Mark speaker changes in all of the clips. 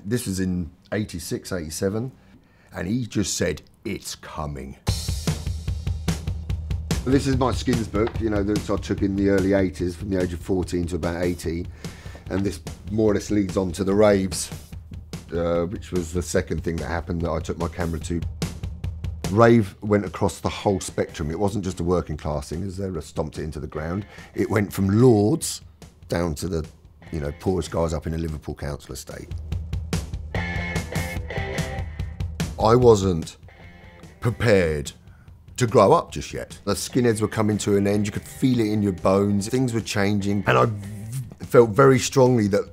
Speaker 1: This was in 86, 87, and he just said, "It's coming." This is my Skins book, you know, that I took in the early 80s, from the age of 14 to about 18. And this more or less leads on to the raves, which was the second thing that happened that I took my camera to. Rave went across the whole spectrum. It wasn't just a working class thing, as they stomped it into the ground. It went from lords down to the, you know, poorest guys up in a Liverpool council estate. I wasn't prepared to grow up just yet. The skinheads were coming to an end. You could feel it in your bones. Things were changing, and I felt very strongly that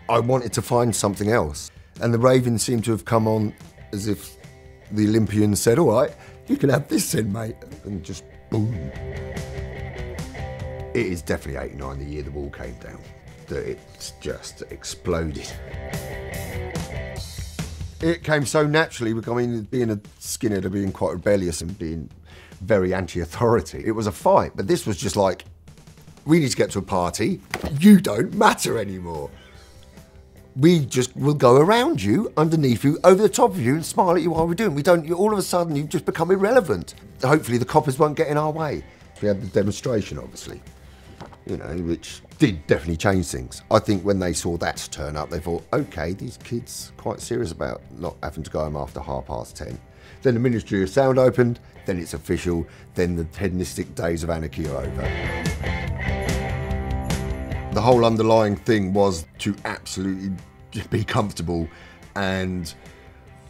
Speaker 1: I wanted to find something else. And the raving seemed to have come on as if the Olympians said, "All right, you can have this then, mate," and just boom. It is definitely 89, the year the wall came down, that it's just exploded. It came so naturally. I mean, being a skinhead, being quite rebellious and being very anti-authority, it was a fight. But this was just like, we need to get to a party. You don't matter anymore. We just will go around you, underneath you, over the top of you, and smile at you while we're doing. We don't. All of a sudden, you just become irrelevant. Hopefully, the coppers won't get in our way. We had the demonstration, obviously, you know, which did definitely change things. I think when they saw that turn up, they thought, okay, these kids quite serious about not having to go home after 10:30. Then the Ministry of Sound opened, then it's official, then the hedonistic days of anarchy are over. The whole underlying thing was to absolutely be comfortable, and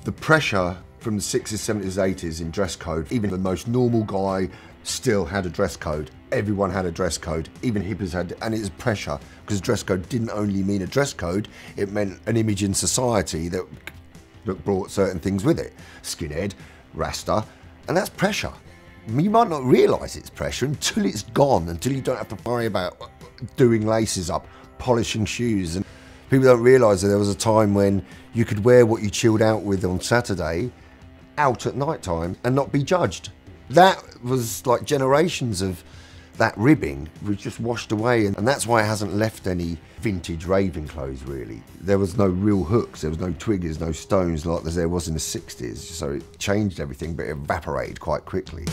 Speaker 1: the pressure from the 60s, 70s, 80s in dress code, even the most normal guy still had a dress code. Everyone had a dress code, even hippies had, and it was pressure, because dress code didn't only mean a dress code, it meant an image in society that brought certain things with it. Skinhead, Rasta, and that's pressure. I mean, you might not realise it's pressure until it's gone, until you don't have to worry about doing laces up, polishing shoes. And people don't realise that there was a time when you could wear what you chilled out with on Saturday out at night time and not be judged. That was like generations of that ribbing was just washed away, and that's why it hasn't left any vintage raving clothes, really. There was no real hooks, there was no twiggers, no stones like there was in the 60s, so it changed everything, but it evaporated quite quickly.